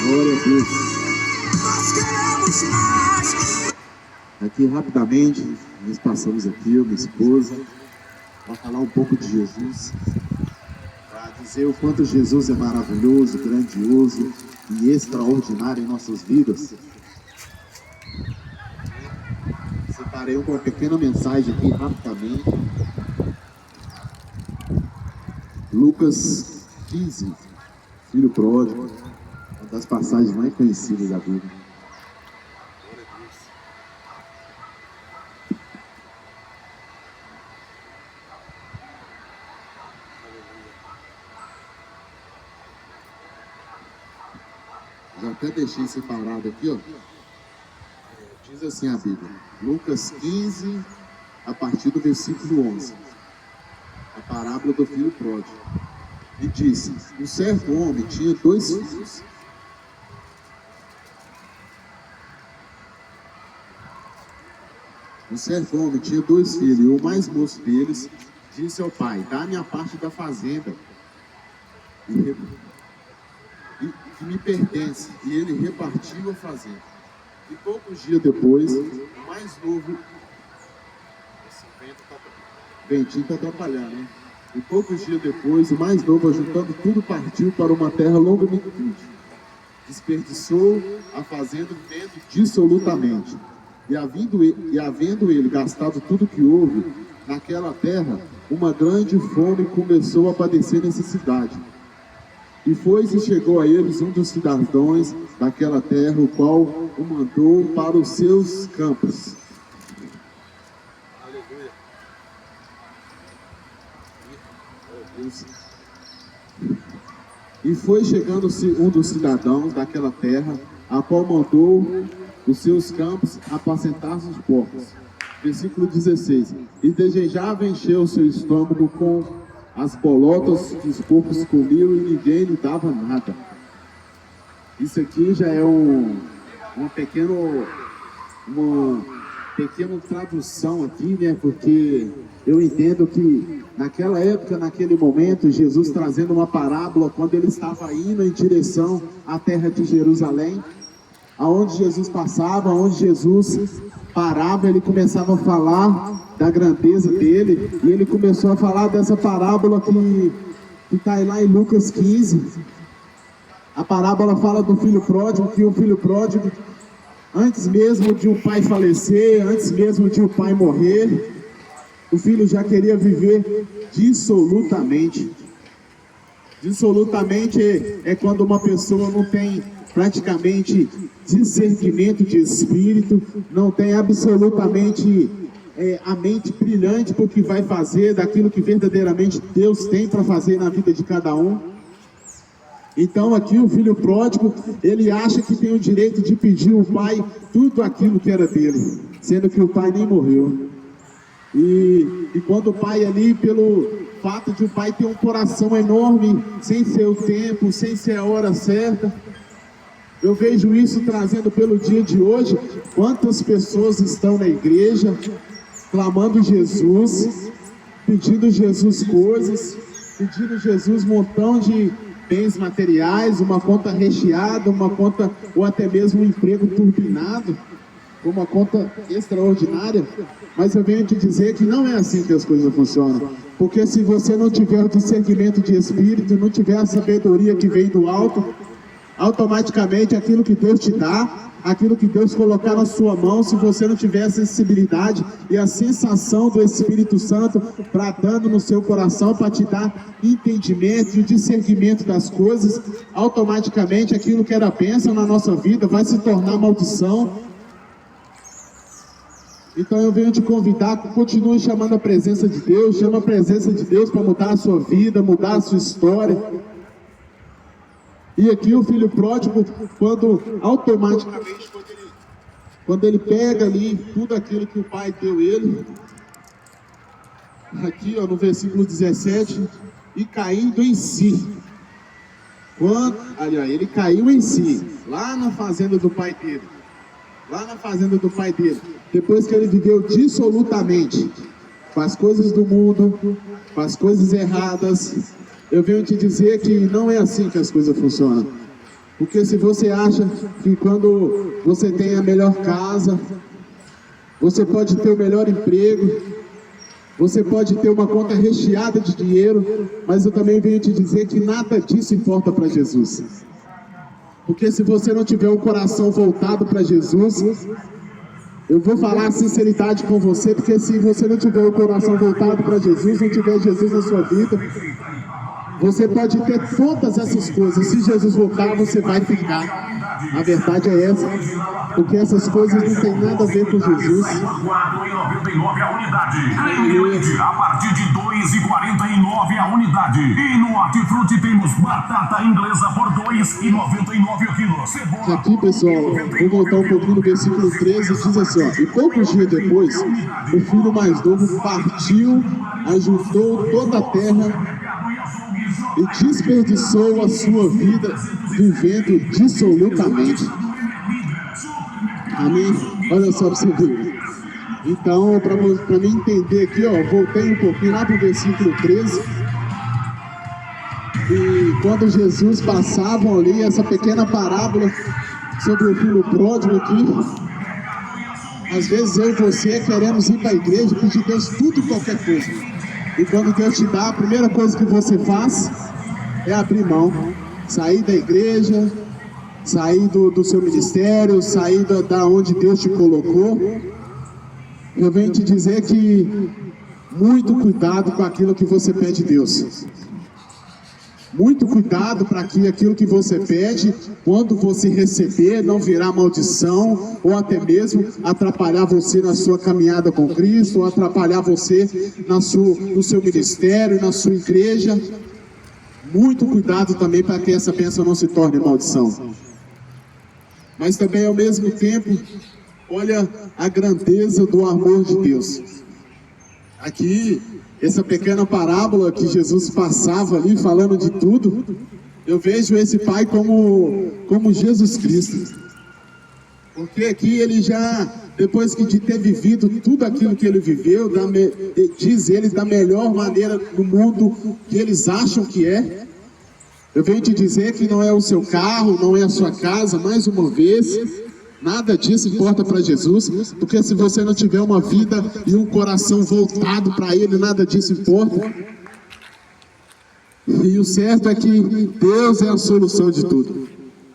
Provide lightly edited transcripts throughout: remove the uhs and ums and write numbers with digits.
Glória a Deus. Aqui rapidamente, nós passamos aqui, eu, minha esposa, para falar um pouco de Jesus, para dizer o quanto Jesus é maravilhoso, grandioso e extraordinário em nossas vidas. Separei uma pequena mensagem aqui rapidamente. Lucas 15, filho pródigo, uma das passagens mais conhecidas da Bíblia. Já até deixei separado aqui, ó. Diz assim a Bíblia, Lucas 15, a partir do versículo 11. A parábola do filho pródigo. E disse, um certo homem tinha 2 filhos. Um certo homem tinha 2 filhos, e o mais moço deles disse ao pai, dá-me a parte da fazenda que me pertence. E ele repartiu a fazenda. E poucos dias depois, o mais novo... Esse ventinho está atrapalhando, né? E poucos dias depois, o mais novo, ajuntando tudo, partiu para uma terra longamente. Desperdiçou a fazenda vivendo dissolutamente. E havendo ele gastado tudo que houve naquela terra, uma grande fome começou a padecer necessidade. E foi-se chegou a eles um dos cidadãos daquela terra, o qual o mandou para os seus campos. Aleluia. E foi chegando um dos cidadãos daquela terra, a qual mandou os seus campos apacentar os porcos. Versículo 16. E desejava encher o seu estômago com as bolotas que os porcos comiam e ninguém lhe dava nada. Isso aqui já é uma pequena tradução aqui, né? Porque eu entendo que naquela época, naquele momento, Jesus trazendo uma parábola quando ele estava indo em direção à terra de Jerusalém, aonde Jesus passava, aonde Jesus parava, ele começava a falar da grandeza dele, e ele começou a falar dessa parábola que está lá em Lucas 15. A parábola fala do filho pródigo, que o filho pródigo, antes mesmo de o pai falecer, antes mesmo de o pai morrer, o filho já queria viver dissolutamente. Dissolutamente é quando uma pessoa não tem praticamente discernimento de espírito, não tem absolutamente a mente brilhante para o que vai fazer, daquilo que verdadeiramente Deus tem para fazer na vida de cada um. Então aqui o filho pródigo, ele acha que tem o direito de pedir ao pai tudo aquilo que era dele, sendo que o pai nem morreu. E quando o pai ali, pelo fato de o pai ter um coração enorme, sem ser o tempo, sem ser a hora certa, eu vejo isso trazendo pelo dia de hoje, quantas pessoas estão na igreja, clamando Jesus, pedindo Jesus coisas, pedindo Jesus um montão de bens materiais, uma conta recheada, uma conta, ou até mesmo um emprego turbinado, uma conta extraordinária, mas eu venho te dizer que não é assim que as coisas funcionam, porque se você não tiver o discernimento de espírito, não tiver a sabedoria que vem do alto, automaticamente aquilo que Deus te dá, aquilo que Deus colocar na sua mão, se você não tiver a sensibilidade e a sensação do Espírito Santo bradando no seu coração para te dar entendimento e o discernimento das coisas, automaticamente aquilo que era bênção na nossa vida vai se tornar maldição. Então eu venho te convidar, continue chamando a presença de Deus, chama a presença de Deus para mudar a sua vida, mudar a sua história. E aqui o filho pródigo, quando automaticamente, quando ele pega ali tudo aquilo que o pai deu ele, aqui ó, no versículo 17, e caindo em si. Aliás, ele caiu em si, lá na fazenda do pai dele. Depois que ele viveu dissolutamente, com as coisas do mundo, com as coisas erradas, eu venho te dizer que não é assim que as coisas funcionam. Porque se você acha que quando você tem a melhor casa, você pode ter o melhor emprego, você pode ter uma conta recheada de dinheiro, mas eu também venho te dizer que nada disso importa para Jesus. Porque se você não tiver um coração voltado para Jesus, eu vou falar a sinceridade com você, porque se você não tiver o coração voltado para Jesus, não tiver Jesus na sua vida, você pode ter todas essas coisas. Se Jesus voltar, você vai ficar. A verdade é essa, porque essas coisas não têm nada a ver com Jesus. A partir de 2,49 a unidade. E no Hortifruti temos batata inglesa por 2,99 o quilo. Aqui, pessoal, vou voltar um pouquinho no versículo 13, diz assim, ó: e poucos dias depois, o filho mais novo partiu, ajuntou toda a terra e desperdiçou a sua vida vivendo dissolutamente. Amém? Olha só para você ver. Então, para mim entender aqui, ó, voltei um pouquinho lá para o versículo 13. E quando Jesus passava ali, essa pequena parábola sobre o filho pródigo aqui, às vezes eu e você queremos ir para a igreja e pedir a Deus tudo e qualquer coisa. E quando Deus te dá, a primeira coisa que você faz é abrir mão, sair da igreja, sair do seu ministério, sair da onde Deus te colocou. Eu venho te dizer que muito cuidado com aquilo que você pede a Deus. Muito cuidado para que aquilo que você pede, quando você receber, não virar maldição, ou até mesmo atrapalhar você na sua caminhada com Cristo, ou atrapalhar você no seu ministério, na sua igreja. Muito cuidado também para que essa bênção não se torne maldição. Mas também, ao mesmo tempo, olha a grandeza do amor de Deus. Aqui, essa pequena parábola que Jesus passava ali, falando de tudo, eu vejo esse pai como Jesus Cristo. Porque aqui ele já, depois de ter vivido tudo aquilo que ele viveu, diz ele da melhor maneira do mundo que eles acham que é. Eu venho te dizer que não é o seu carro, não é a sua casa, mais uma vez, nada disso importa para Jesus, porque se você não tiver uma vida e um coração voltado para Ele, nada disso importa. E o certo é que Deus é a solução de tudo.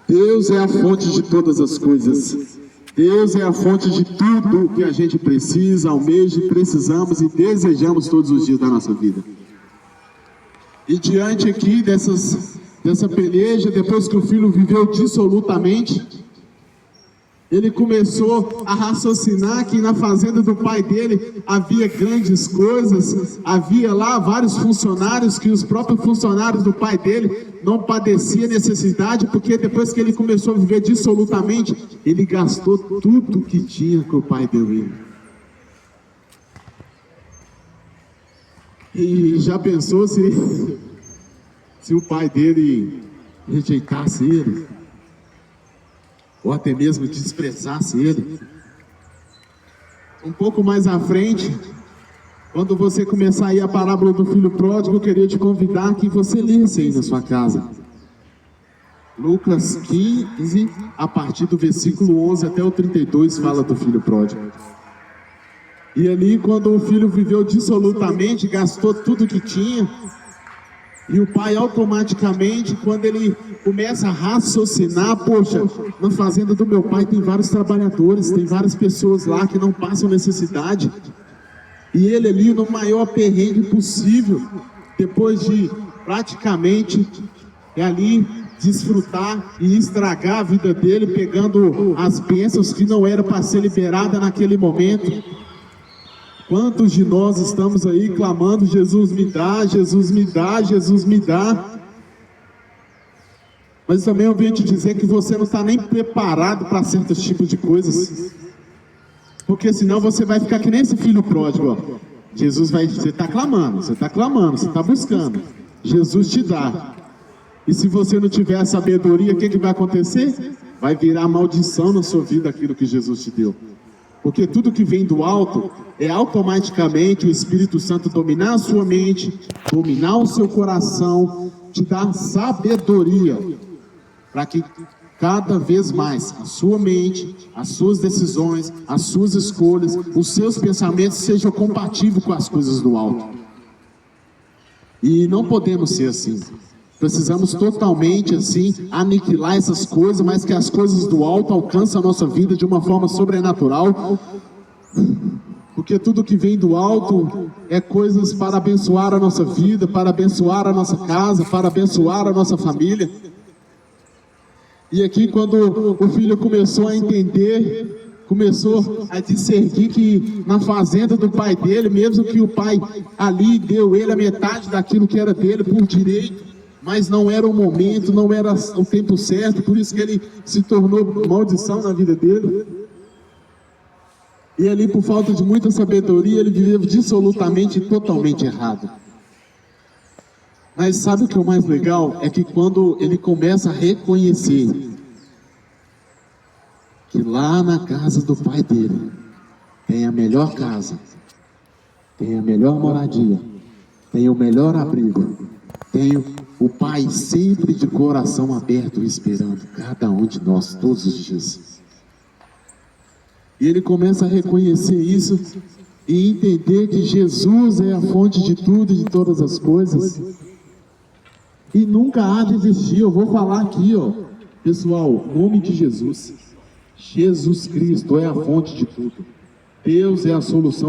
Deus é a fonte de todas as coisas. Deus é a fonte de tudo que a gente precisa, almeja, precisamos e desejamos todos os dias da nossa vida. E diante aqui dessa peleja, depois que o filho viveu dissolutamente, ele começou a raciocinar que na fazenda do pai dele havia grandes coisas, havia lá vários funcionários, que os próprios funcionários do pai dele não padeciam necessidade, porque depois que ele começou a viver dissolutamente, ele gastou tudo que tinha que o pai deu ele. E já pensou se o pai dele rejeitasse ele? Ou até mesmo desprezasse ele? Um pouco mais à frente, quando você começar aí a parábola do filho pródigo, eu queria te convidar que você lesse aí na sua casa. Lucas 15, a partir do versículo 11 até o 32, fala do filho pródigo. E ali, quando o filho viveu dissolutamente, gastou tudo que tinha, e o pai automaticamente, quando ele começa a raciocinar, poxa, na fazenda do meu pai tem vários trabalhadores, tem várias pessoas lá que não passam necessidade. E ele ali no maior perrengue possível, depois de praticamente ali desfrutar e estragar a vida dele, pegando as bênçãos que não eram para ser liberada naquele momento. Quantos de nós estamos aí clamando, Jesus me dá, Jesus me dá, Jesus me dá. Mas também eu venho te dizer que você não está nem preparado para certos tipos de coisas. Porque senão você vai ficar que nem esse filho pródigo, ó. Jesus vai, você está clamando, você está buscando. Jesus te dá. E se você não tiver a sabedoria, o que vai acontecer? Vai virar maldição na sua vida aquilo que Jesus te deu. Porque tudo que vem do alto é automaticamente o Espírito Santo dominar a sua mente, dominar o seu coração, te dar sabedoria. para que cada vez mais a sua mente, as suas decisões, as suas escolhas, os seus pensamentos sejam compatíveis com as coisas do alto. E não podemos ser assim. Precisamos totalmente assim aniquilar essas coisas, mas que as coisas do alto alcancem a nossa vida de uma forma sobrenatural. Porque tudo que vem do alto é coisas para abençoar a nossa vida, para abençoar a nossa casa, para abençoar a nossa família. E aqui, quando o filho começou a entender, começou a discernir que na fazenda do pai dele, mesmo que o pai ali deu ele a metade daquilo que era dele por direito, mas não era o momento, não era o tempo certo, por isso que ele se tornou maldição na vida dele. E ali, por falta de muita sabedoria, ele viveu dissolutamente e totalmente errado. Mas sabe o que é o mais legal? É que quando ele começa a reconhecer que lá na casa do pai dele tem a melhor casa, tem a melhor moradia, tem o melhor abrigo, tem o pai sempre de coração aberto esperando cada um de nós todos os dias. E ele começa a reconhecer isso e entender que Jesus é a fonte de tudo e de todas as coisas. E nunca há de existir, eu vou falar aqui, ó, pessoal, nome de Jesus. Jesus Cristo é a fonte de tudo. Deus é a solução.